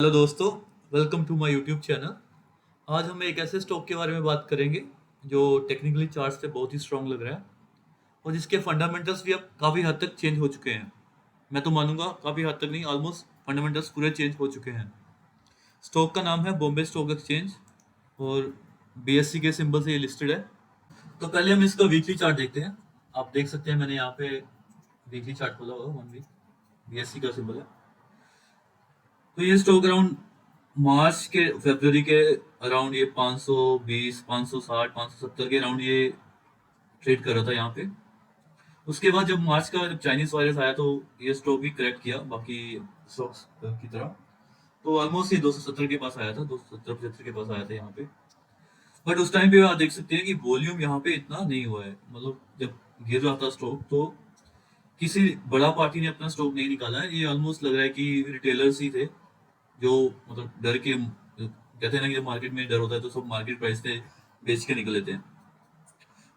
Hello दोस्तों, welcome to my YouTube channel. आज हम एक ऐसे स्टॉक के बारे में बात करेंगे जो टेक्निकली चार्ट से बहुत ही स्ट्रांग लग रहा है और जिसके फंडामेंटल्स भी अब काफ़ी हद तक चेंज हो चुके हैं। मैं तो मानूंगा काफ़ी हद तक नहीं, ऑलमोस्ट फंडामेंटल्स पूरे चेंज हो चुके हैं। स्टॉक का नाम है बॉम्बे स्टॉक एक्सचेंज और बीएससी के सिंबल से ये लिस्टेड है। तो पहले हम इसका वीकली चार्ट देखते हैं। आप देख सकते हैं मैंने यहाँ पे वीकली चार्ट खोला हुआ 1 वीक, बीएससी का सिंबल है। तो ये स्टॉक अराउंड मार्च के फरवरी के अराउंड ये 520 560 570 के अराउंड ये ट्रेड कर रहा था यहाँ पे। उसके बाद जब मार्च का जब चाइनीज वायरस आया तो ये स्टॉक भी करेक्ट किया बाकी स्टॉक्स की तरह। तो ऑलमोस्ट ये 270 के पास आया था, 270 75 के पास आया था यहाँ पे। बट उस टाइम पे आप देख सकते हैं कि वॉल्यूम यहाँ पे इतना नहीं हुआ है। मतलब जब गिर रहा था स्टॉक तो किसी बड़ा पार्टी ने अपना स्टॉक नहीं निकाला है। ये ऑलमोस्ट लग रहा है कि रिटेलर्स ही थे जो मतलब डर के, कहते हैं ना कि जब मार्केट में डर होता है तो सब मार्केट प्राइस पे बेच के निकल लेते हैं।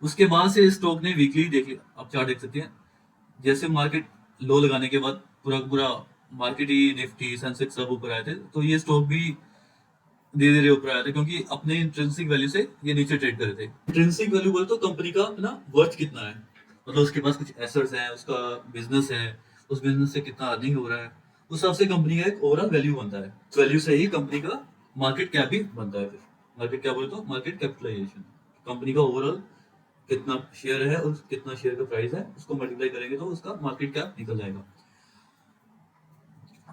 उसके बाद से स्टॉक ने वीकली देख लिया, आप चार्ट देख सकते हैं। जैसे मार्केट लो लगाने के बाद पूरा पूरा मार्केट ही निफ्टी सेंसेक्स सब ऊपर आए थे, तो ये स्टॉक भी धीरे धीरे ऊपर आया था क्योंकि अपने इंट्रिंसिक वैल्यू से ये नीचे ट्रेड कर रहे थे। इंट्रिंसिक वैल्यू बोले तो कंपनी का अपना वर्थ कितना है, मतलब उसके पास कुछ एसेट्स हैं, उसका बिजनेस है, उस बिजनेस से कितना अर्निंग हो रहा है, उस हिसाब से कंपनी का एक ओवरऑल वैल्यू बनता है। वैल्यू से ही कंपनी का मार्केट कैप भी बनता है। फिर मार्केट क्या बोले तो मार्केट कैपिटलाइजेशन, कंपनी का ओवरऑल कितना शेयर है और कितना शेयर का प्राइस है उसको मल्टीप्लाई करेंगे तो उसका मार्केट कैप निकल जाएगा।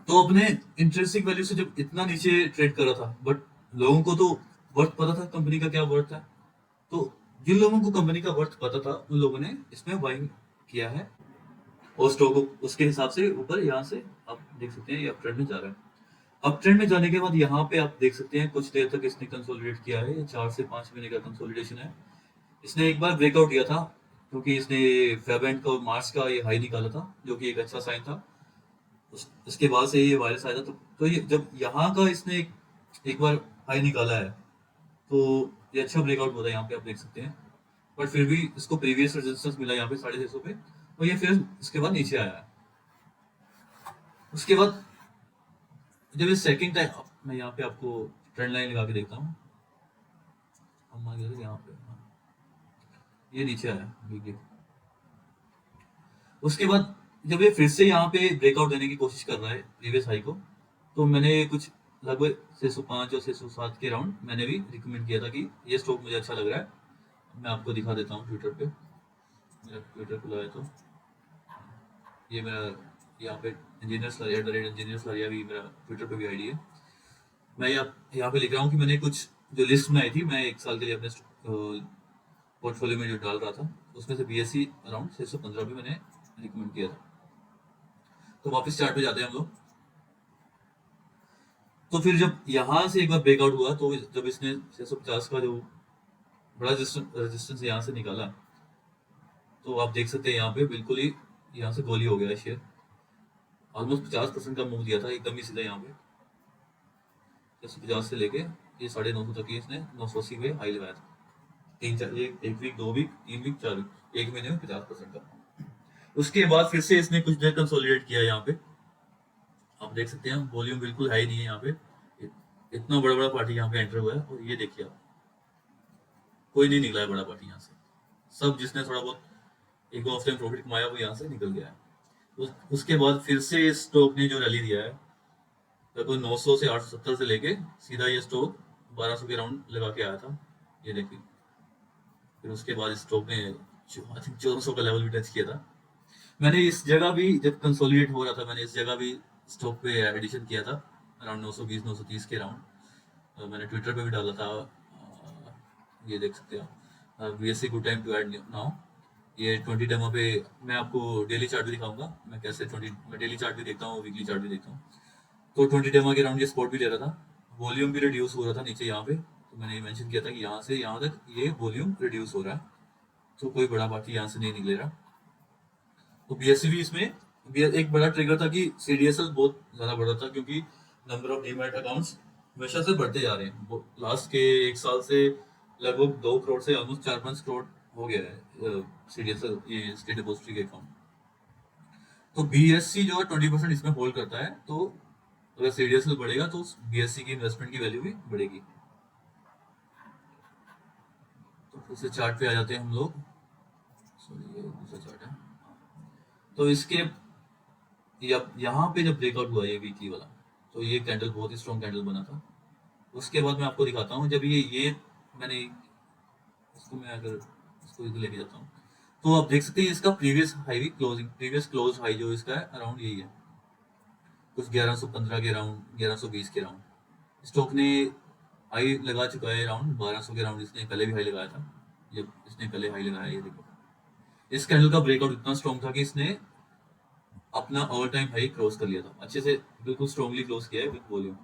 तो अपने इंट्रेंसिक वैल्यू से जब इतना नीचे ट्रेड कर रहा था, बट लोगों को तो वर्थ पता था कंपनी का क्या वर्थ है। तो जिन लोगों को कंपनी का वर्थ पता था उन लोगों ने इसमें बाइंग किया है और स्टॉक उसके हिसाब से ऊपर यहाँ से आप देख सकते हैं ये अप ट्रेंड में जा रहा है। अप ट्रेंड में जाने के बाद यहाँ पे आप देख सकते हैं कुछ देर तक इसने कंसोलिडेट किया है। ये 4 से 5 महीने का कंसोलिडेशन है। इसने एक बार ब्रेकआउट किया था क्योंकि इसने फेब का और मार्च का ये हाई निकाला था जो कि एक अच्छा साइन था। इसके बाद से ये वायरस आया था, तो ये जब यहाँ का इसने एक बार हाई निकाला है तो ये अच्छा ब्रेकआउट होता है। यहाँ पे आप देख सकते हैं, बट फिर भी इसको प्रीवियस रेजिस्टेंस मिला यहाँ पे 650 पे और ये फिर इसके बाद नीचे आया है। उसके बाद जब ये सेकंड टाइम, मैं यहाँ पे आपको ट्रेंड लाइन लगा के देखता हूँ। हम मान के चलिए यहाँ पे ये नीचे आया वीकली। उसके बाद जब ये फिर से यहाँ पे ब्रेकआउट देने की कोशिश कर रहा है प्रीवियस हाई को, तो मैंने कुछ लगभग 605 और 607 के राउंड मैंने भी रिकमेंड किया था कि ये स्टॉक मुझे अच्छा लग रहा है। मैं आपको दिखा देता हूँ ट्विटर पे, मेरा ट्विटर खुला है तो ये मेरा यहाँ पे इंजीनियर्स इंजीनियर्स भी मेरा ट्विटर पे भी आईडी है। मैं यहाँ पे लिख रहा हूँ कि मैंने कुछ जो लिस्ट बनाई थी, मैं 1 साल के लिए अपने पोर्टफोलियो में जो डाल रहा था उसमें से बीएससी अराउंड 615 भी मैंने रिकमेंड किया था। तो वापस चार्ट पे जाते हैं हम लोग। तो फिर जब यहाँ से एक बार ब्रेकआउट हुआ तो जब इसने 650 का जो बड़ा रेजिस्टेंस यहाँ से निकाला, तो आप देख सकते हैं यहाँ पे बिल्कुल ही यहाँ से गोली हो गया है शेयर। ऑलमोस्ट 50% का मूव दिया था एकदम ही सीधा यहाँ पे 650 से लेके ये 950 तक ही इसने 980 पे हाई लगाया था। तीन चार एक वीक, 2 वीक, 3 वीक, 4 वीक, एक महीने में 50% का। उसके बाद फिर से इसने कुछ देर कंसोलिडेट किया यहाँ पे। आप देख सकते हैं वॉल्यूम बिल्कुल हाई नहीं है यहाँ पे। इतना बड़ा बड़ा पार्टी यहाँ पे एंटर हुआ है और ये देखिए आप, कोई नहीं निकला है बड़ा पार्टी यहाँ से। सब जिसने थोड़ा बहुत एक ऑफ टाइम प्रॉफिट कमाया वो यहाँ से निकल गया है। उसके बाद फिर से इस स्टॉक ने जो रैली दिया है लगभग 900 से 870 से लेके सीधा ये स्टॉक 1200 के राउंड लगा के आया था। ये देखिए, फिर उसके बाद इस स्टॉक ने आई थिंक 1400 का लेवल भी टच किया था। मैंने इस जगह भी जब कंसोलिडेट हो रहा था मैंने इस जगह भी स्टॉक पे एडिशन किया था अराउंड 920 930 के राउंड। मैंने ट्विटर पे भी डाला था। ये देख सकते हो BSc good time to add now. ये 20 डेमो पे मैं आपको डेली चार्ट भी दिखाऊंगा। मैं कैसे 20 मैं डेली चार्ट भी देखता हूँ, वीकली चार्ट भी देखता हूँ। तो 20 डेमो के राउंड ये स्पॉट भी ले रहा था। वॉल्यूम भी रिड्यूस हो रहा था नीचे यहाँ पे, तो मैंने मेंशन किया था कि यहाँ से यहाँ तक ये वॉल्यूम रिड्यूस हो रहा है, तो कोई बड़ा पार्टी यहाँ से नहीं निकले रहा। तो बीएससी भी इसमें एक बड़ा ट्रिगर था कि सीडीएसएल बहुत ज्यादा बढ़ रहा था क्योंकि नंबर ऑफ डीमैट अकाउंट्स हमेशा से बढ़ते जा रहे हैं। लास्ट के 1 साल से लगभग 2 करोड़ से ऑलमोस्ट 4-5 करोड़ हो गया है सीडीएसएल ये स्टेट डिपॉजिटरी के अकाउंट। तो बीएससी जो है 20% इसमें होल्ड करता है, तो अगर सीडीएसएल बढ़ेगा तो बीएससी की इन्वेस्टमेंट की वैल्यू भी बढ़ेगी। तो फिर से चार्ट पे आ जाते हैं हम लोग। सॉरी, ये दूसरा चार्ट है। तो इसके यहाँ पे जब ब्रेकआउट हुआ ये वीकली वाला, तो ये कैंडल बहुत ही स्ट्रॉन्ग कैंडल बना था। उसके बाद मैं आपको दिखाता हूँ, जब ये मैंने इसको, मैं अगर इसको इधर लेके जाता हूँ, तो आप देख सकते हैं इसका प्रीवियस क्लोज हाई जो इसका है अराउंड यही है, कुछ 1115 के अराउंड, 1120 के अराउंड स्टॉक ने हाई लगा चुका है। अराउंड 1200 के अराउंड इसने पहले भी हाई लगाया था। जब इसने पहले हाई लगाया, ये देखो इस कैंडल का ब्रेकआउट इतना स्ट्रॉन्ग था कि इसने अपना ऑल टाइम हाई क्रॉस कर लिया था अच्छे से, बिल्कुल स्ट्रॉन्गली क्लोज किया है विद वॉल्यूम।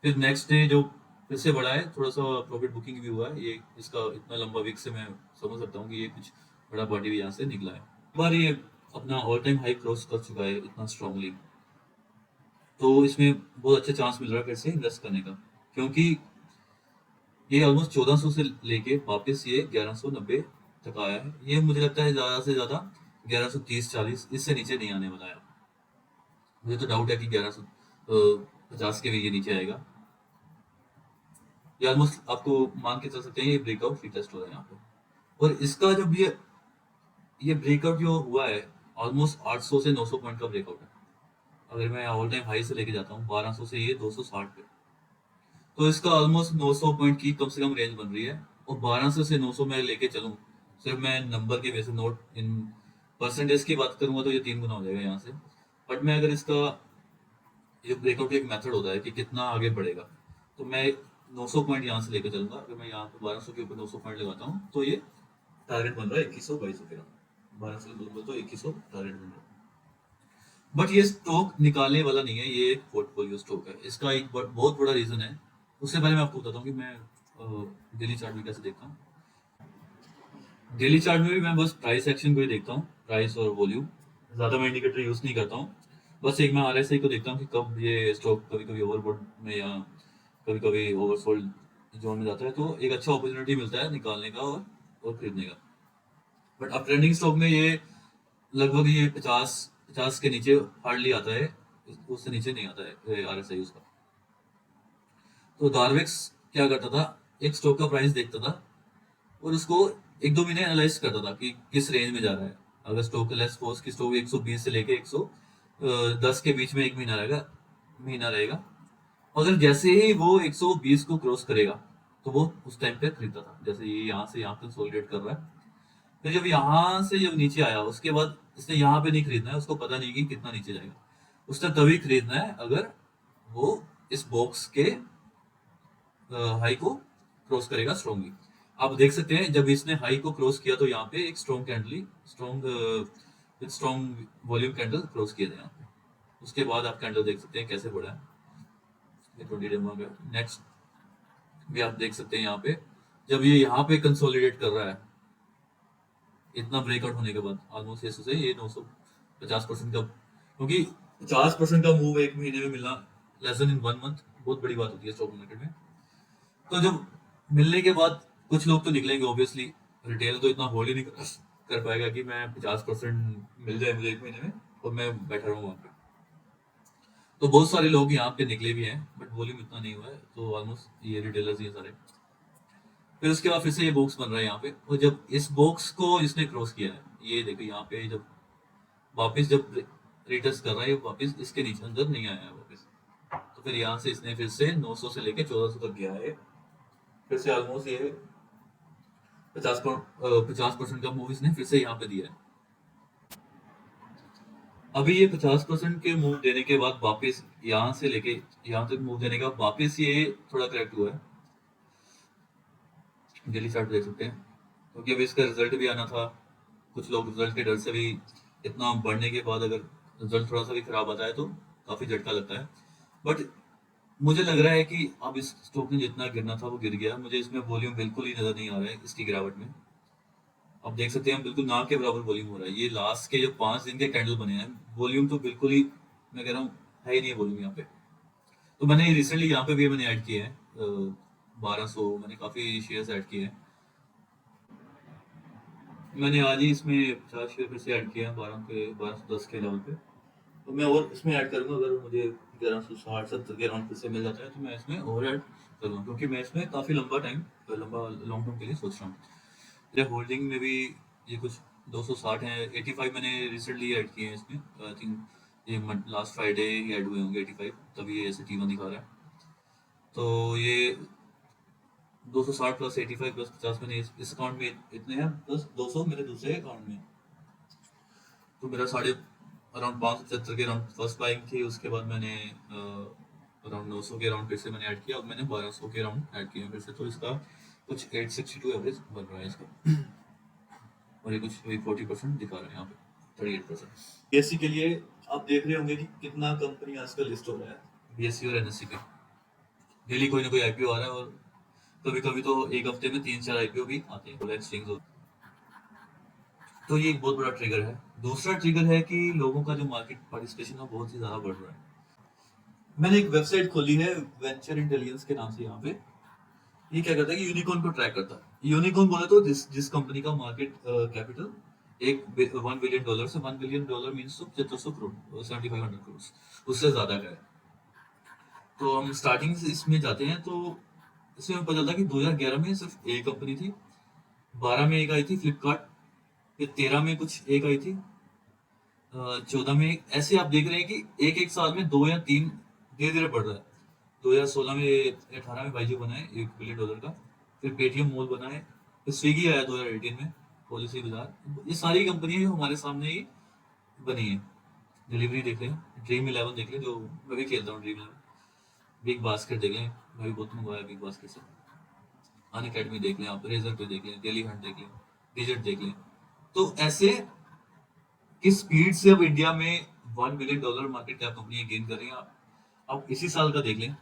फिर नेक्स्ट डे जो फिर से बढ़ा है, थोड़ा सा प्रॉफिट बुकिंग भी हुआ है। ये इसका इतना लंबा वीक से मैं समझ सकता हूँ कि ये कुछ बड़ा पार्टी भी यहाँ से निकला है। एक बार ये अपना ऑल टाइम हाई क्रॉस कर चुका है इतना स्ट्रांगली, तो इसमें बहुत अच्छा चांस मिल रहा है फिर से इन्वेस्ट करने का, क्योंकि ये ऑलमोस्ट 1400 से लेके वापस ये 1190 तक आया है। ये मुझे लगता है ज़्यादा से ज़्यादा 1130-40 इससे नीचे नहीं आने वाला है। मुझे तो डाउट है कि 1150 के भी ये नीचे आएगा। ये ऑलमोस्ट आपको मान के चल सकते हैं ये ब्रेकआउट फ्री टेस्ट हो रहा है यहाँ पे। और इसका जब ये ब्रेकआउट जो हुआ है, ऑलमोस्ट 800 से 900 पॉइंट का ब्रेकआउट है। अगर मैं ऑल टाइम हाई से लेके जाता हूँ 1200 से ये 260 पे, तो इसका ऑलमोस्ट 900 पॉइंट की कम से कम रेंज बन रही है। और 1200 से 900 मैं लेके चलूँ, सिर्फ मैं नंबर के वैसे नोट इन परसेंटेज की बात करूंगा तो ये 3 गुना हो जाएगा यहाँ से। बट मैं अगर इसका ये ब्रेकआउट एक मेथड होता है कि कितना आगे बढ़ेगा, तो मैं 900 पॉइंट यहाँ से लेकर चलूंगा। अगर मैं यहाँ पे 1200 के ऊपर 900 पॉइंट लगाता हूँ तो ये टारगेट बन रहा है 2100-2200 के। 1200 के ऊपर तो 2100 टारगेट बन रहा है। बट ये स्टॉक निकालने वाला नहीं है, ये एक पोर्टफोलियो स्टॉक है। इसका एक बहुत बड़ा रीजन है। उससे पहले मैं आपको बताता हूँ कि मैं डेली चार्ट में कैसे देखता हूँ। डेली चार्ट में भी मैं बस प्राइस एक्शन को ही देखता हूँ, प्राइस और वॉल्यूम। ज़्यादा मैं इंडिकेटर यूज़ नहीं करता हूँ। बस एक मैं आरएसआई को देखता हूँ कि कब ये स्टॉक कभी कभी ओवरबॉट में या कभी कभी ओवरसोल्ड जोन में जाता है, तो एक अच्छा अपॉर्चुनिटी मिलता है निकालने का और खरीदने का। बट अब ट्रेंडिंग स्टॉक में ये लगभग ये 50 के नीचे हार्डली आता है, उससे नीचे नहीं आता है आरएसआई उसका। तो डार्वेक्स क्या करता था, एक स्टॉक का प्राइस देखता था और उसको 1-2 महीने एनालाइज करता था कि किस रेंज में जा रहा है। अगर स्टॉक लेट्स सपोज की स्टॉक 120 से लेके 110 के बीच में एक महीना रहेगा। अगर जैसे ही वो 120 को क्रॉस करेगा तो वो उस टाइम पे खरीदता था। जैसे ये यहाँ से यहाँ कंसोलिडेट कर रहा है, फिर जब यहाँ से जब नीचे आया उसके बाद इसने यहाँ पे नहीं खरीदना है, उसको पता नहीं कि कितना नीचे जाएगा। उसने तभी खरीदना है अगर वो इस बॉक्स के हाई को क्रॉस करेगा स्ट्रॉन्गली। आप देख सकते हैं जब इसने हाई को क्रॉस किया तो यहाँ पे एक स्ट्रॉन्ग वॉल्यूम कैंडल क्रॉस किया था यहाँ पे। उसके बाद आप कैंडल देख सकते हैं कैसे बढ़ा है। ये 20 डेमो का नेक्स्ट भी आप देख सकते हैं यहाँ पे, जब ये यहाँ पे कंसोलिडेट कर रहा है इतना ब्रेकआउट होने के बाद ऑलमोस्ट 600 से ये 950% का, क्योंकि 50% का मूव एक महीने में मिलना, लेस देन इन 1 मंथ, बहुत बड़ी बात होती है स्टॉक मार्केट में। तो जब मिलने के बाद कुछ लोग तो निकलेंगे ऑब्वियसली, रिटेल तो इतना होल्ड ही नहीं कर पाएगा कि मैं 50% मिल जाए मुझे एक महीने में और मैं बैठा रहूँ वहाँ पे। तो बहुत सारे लोग यहाँ पे निकले भी हैं बट वॉल्यूम इतना नहीं हुआ है, तो ऑलमोस्ट ये रिटेलर्स ही हैं सारे। फिर उसके बाद फिर से ये बॉक्स बन रहा है यहाँ पे, और जब इस बॉक्स को इसने क्रॉस किया है, ये देखो यहाँ पे जब वापस जब रिटेस्ट कर रहा है ये वापस इसके नीचे अंदर नहीं आया है वापस। तो फिर यहाँ से इसने फिर से 900 से लेके 1400 तक गया है। फिर से ऑलमोस्ट ये 50% का मूव इसने फिर से यहाँ पे दिया है। अभी ये 50% के मूव देने के बाद वापस यहाँ से लेके यहाँ तक मूव देने का वापस ये थोड़ा करेक्ट हुआ है। डेली चार्ट देख सकते हैं, क्योंकि अभी इसका रिजल्ट भी आना था। कुछ लोग रिजल्ट के डर से भी, इतना बढ़ने के बाद अगर रिजल्ट थोड़ा सा भी खराब आता है तो काफी झटका लगता है। बट मुझे लग रहा है कि अब इस स्टॉक ने जितना गिरना था वो गिर गया। मुझे इसमें वॉल्यूम बिल्कुल ही नजर नहीं आ रहा है इसकी गिरावट में। अब देख सकते हैं हम बिल्कुल ना के बराबर वॉल्यूम हो रहा है। ये लास्ट के जो 5 दिन के कैंडल बने हैं, वॉल्यूम तो बिल्कुल ही, मैं कह रहा हूँ है ही नहीं वॉल्यूम यहाँ पे। तो मैंने रिसेंटली यहाँ पे भी मैंने ऐड किए हैं 1200, मैंने काफी शेयर्स ऐड किए हैं। मैंने आज ही इसमें 50 शेयर फिर से ऐड किए हैं 12 के 1210 के लेवल पे। तो मैं और इसमें ऐड करूंगा अगर मुझे 1160-70 के अराउंड फिर से मिल जाता है, तो मैं इसमें ओवर ऐड करूँगा, क्योंकि मैं इसमें काफ़ी लंबा लॉन्ग टर्म के लिए सोच रहा हूँ। मेरे होल्डिंग में भी ये कुछ 260 है, 85 मैंने रिसेंटली ऐड किए हैं इसमें, आई थिंक ये लास्ट फ्राइडे ही ऐड हुए होंगे 85, तभी ये ऐसे T1 दिखा रहा है। तो ये 260 प्लस 85 प्लस 50 मैंने इस अकाउंट में इतने हैं, प्लस 200 मेरे दूसरे अकाउंट में, तो मेरा साढ़े अराउंड 575 के अराउंड फर्स्ट बाइंग थी। उसके बाद मैंने अराउंड 900 के अराउंड फिर से मैंने ऐड किया, अब मैंने 1200 के अराउंड ऐड किया फिर से, तो इसका कुछ 862 एवरेज बन रहा है इसका, और ये कुछ 40% दिखा रहा है यहाँ पे, 38%। बीएससी के लिए आप देख रहे होंगे कि कितना कंपनी आजकल लिस्ट हो रहा है, बीएससी और एनएससी पे डेली कोई ना कोई आईपीओ आ रहा है, और कभी कभी तो एक हफ्ते में 3-4 आईपीओ भी आते हैं, एक्सचेंज हो। तो ये एक बहुत बड़ा ट्रिगर है। दूसरा ट्रिगर है कि लोगों का जो मार्केट पार्टिसिपेशन है बहुत ही ज्यादा बढ़ रहा है। मैंने एक वेबसाइट खोली है वेंचर इंटेलिजेंस के नाम से, यहाँ पे ये क्या करता है कि यूनिकॉर्न को ट्रैक करता है। यूनिकॉर्न बोले तो जिस कंपनी का मार्केट कैपिटल एक $1 बिलियन से $1 बिलियन मीन्स तो 7500 करोड़, 7500 करोड़, उससे ज्यादा का है। तो हम स्टार्टिंग से इसमें जाते हैं, तो इसमें हमें पता चलता है कि 2011 में सिर्फ एक कंपनी थी, 12 में एक आई थी फ्लिपकार्ट, फिर 13 में कुछ एक आई थी, 14 में ऐसे आप देख रहे हैं कि एक एक साल में दो या तीन धीरे धीरे बढ़ रहा है। 2016 में 18 में बाइजू बना है $1 बिलियन का, फिर पेटीएम मॉल बना है, फिर स्विगी आया 2018 में, पॉलिसी बाजार। ये सारी कंपनियां जो हमारे सामने ही बनी है। डिलीवरी देख लें, ड्रीम इलेवन देख लें, जो मैं भी खेलता हूँ ड्रीम इलेवन, बिग बास्केट देख लें, मैं भी बहुत मंगवाया बिग बास्केट से, अन अकेडमी देख लें, आप रेजर पे देख लें, डेली हंट देख लें, डिजिट देख लें। तो ऐसे किस स्पीड से अब इंडिया में $1 billion market cap company gain कर रही हैं। आप इसी साल का देख लें,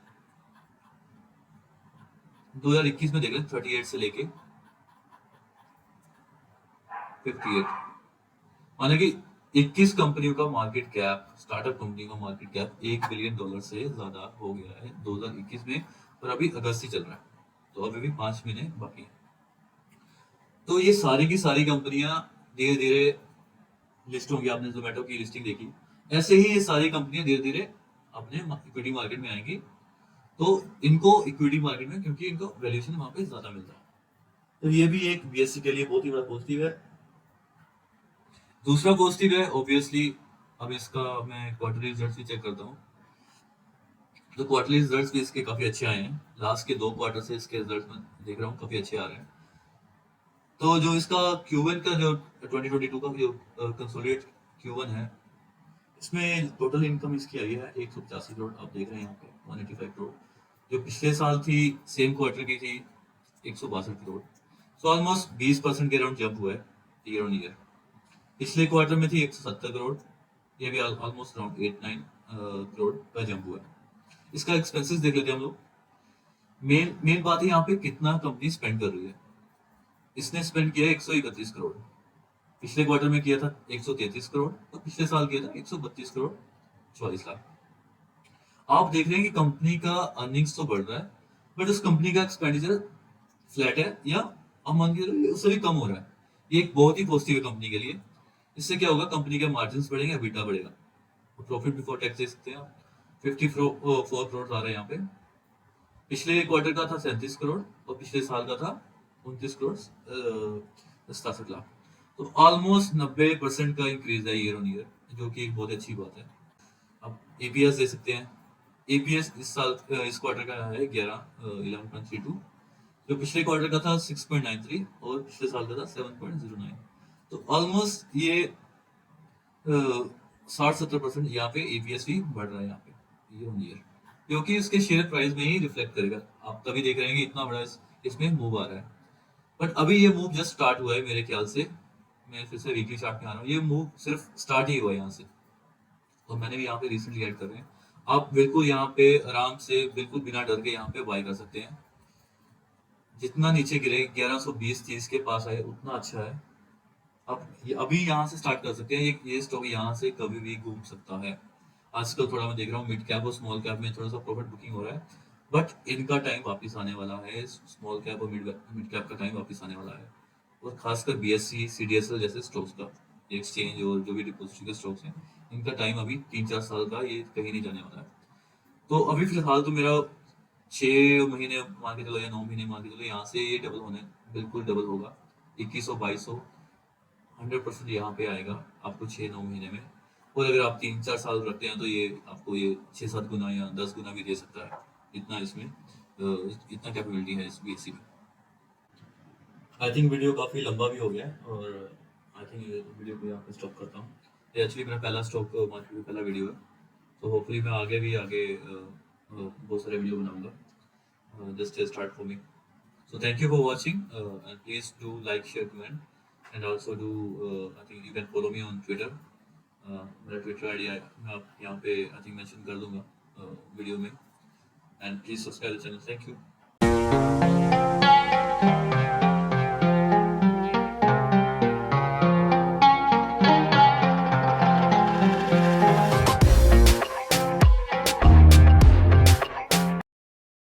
2021 में देख लें, 38 से लेके 58, माना कि 21 कंपनियों का मार्केट कैप, स्टार्टअप कंपनी का मार्केट कैप $1 बिलियन से ज्यादा हो गया है 2021 में, और अभी अगस्त ही चल रहा है, तो अभी भी 5 महीने बाकी हैं। तो ये सारी की सारी कंपनियां धीरे धीरे लिस्ट होंगी। आपने जोमेटो की लिस्टिंग देखी, ऐसे ही ये सारी कंपनियां धीरे धीरे अपने इक्विटी मार्केट में आएंगी। तो इनको इक्विटी मार्केट में, क्योंकि इनको वैल्यूएशन वहां पे ज्यादा मिलता है, तो ये भी एक बीएससी के लिए बहुत ही बड़ा पॉजिटिव है। दूसरा पॉजिटिव है ऑब्वियसली, अब इसका मैं क्वार्टरली रिजल्ट्स भी चेक करता हूँ, तो क्वार्टरली रिजल्ट्स भी इसके काफी अच्छे आए हैं। लास्ट के 2 क्वार्टर से इसके रिजल्ट्स में देख रहा हूँ काफी अच्छे आ रहे हैं। तो जो इसका Q1 का जो 2022 का जो कंसोलिडेट Q1 है, इसमें टोटल इनकम इसकी आई है 185 करोड़, आप देख रहे हैं यहाँ पे 185 करोड़। जो पिछले साल थी सेम क्वार्टर की थी 162 करोड़, सो ऑलमोस्ट 20% के अराउंड जंप हुआ है ईयर ऑन ईयर। पिछले क्वार्टर में थी 170 करोड़, ये भी ऑलमोस्ट अराउंड 8-9 करोड़ का जंप हुआ है। इसका एक्सपेंसेस देख लेते हैं हम लोग। मेन मेन बात है यहाँ पे कितना कंपनी स्पेंड कर रही है। इसने स्पेंड किया है 131 करोड़, पिछले क्वार्टर में किया था 133 करोड़, और पिछले साल किया था 132 करोड़ 44 लाख। आप देख रहे हैं कि कंपनी का अर्निंग्स तो बढ़ रहा है, बट उस कंपनी का एक्सपेंडिचर फ्लैट है, या हम मान के चलो उससे भी कम हो रहा है। ये एक बहुत ही पॉजिटिव है कंपनी के लिए। इससे क्या होगा, कंपनी के मार्जिन बढ़ेंगे, बीटा बढ़ेगा, प्रॉफिट बिफोर टैक्स देख सकते हैं आप, 54 करोड़ आ रहे हैं यहाँ पे। पिछले क्वार्टर का था 37 करोड़, और पिछले साल का था 29 करोड़ 67 लाख। तो ऑलमोस्ट 90% का इंक्रीज है ईयर ऑन ईयर, जो कि एक बहुत अच्छी बात है। अब एपीएस दे सकते हैं। एपीएस इस साल इस क्वार्टर का है 11.32, जो पिछले क्वार्टर का था 6.93, और पिछले साल का था 7.09। तो ऑलमोस्ट ये 60-70% यहाँ पे एपीएस भी बढ़ रहा है यहाँ पे ईयर ऑन ईयर, क्योंकि इसके शेयर प्राइस में ही रिफ्लेक्ट करेगा। आप तभी देख रहे हैं कि इतना बड़ा इसमें मूव आ रहा है। बट अभी ये मूव जस्ट स्टार्ट हुआ है मेरे ख्याल से। मैं फिर से वीकली चार्ट में आ रहा हूँ, ये मूव सिर्फ स्टार्ट ही हुआ है यहाँ से, तो मैंने भी यहाँ पे रिसेंटली ऐड कर रहे हैं। आप बिल्कुल यहाँ पे आराम से बिल्कुल बिना डर के यहाँ पे बाय कर सकते हैं। जितना नीचे गिरे 1120-30 के पास आए उतना अच्छा है। आप अभी यहाँ से स्टार्ट कर सकते हैं। ये स्टॉक यहाँ से कभी भी घूम सकता है। आजकल थोड़ा मैं देख रहा हूँ मिड कैप और स्मॉल कैप में थोड़ा सा प्रॉफिट बुकिंग हो रहा है, बट इनका टाइम वापस आने वाला है। स्मॉल कैप और मिड कैप का टाइम वापस आने वाला है, और खासकर बीएससी सीडीएसएल जैसे स्टॉक्स का, एक्सचेंज और जो भी डिपॉजिटरी के स्टॉक्स हैं, इनका टाइम अभी 3-4 साल का, ये कहीं नहीं जाने वाला है। तो अभी फिलहाल तो मेरा 6 महीने मान के चलो या 9 महीने मान के चलो, यहाँ से ये डबल होने बिल्कुल डबल होगा। 2100 2200 100% यहाँ पे आएगा आपको 6 9 महीने में। और अगर आप 3 4 साल रखते हैं तो ये आपको ये 6 7 गुना या 10 गुना भी दे सकता है। इतना इसमें इतना कैपेबिलिटी है इस बीएससी में। आई थिंक वीडियो काफ़ी लंबा भी हो गया है, और आई थिंक वीडियो को यहाँ पे स्टॉप करता हूँ। ये एक्चुअली मेरा पहला स्टॉक मार्केट में पहला वीडियो है। तो होपफुली मैं आगे भी बहुत सारे वीडियो बनाऊंगा। Just start for me. So thank you for watching, and please do like, share, comment, and also do. I think you can follow me on Twitter. मेरा ट्विटर आईडी मैं आप यहाँ पे आई थिंक मेंशन कर दूंगा video में। And please subscribe the channel. Thank you.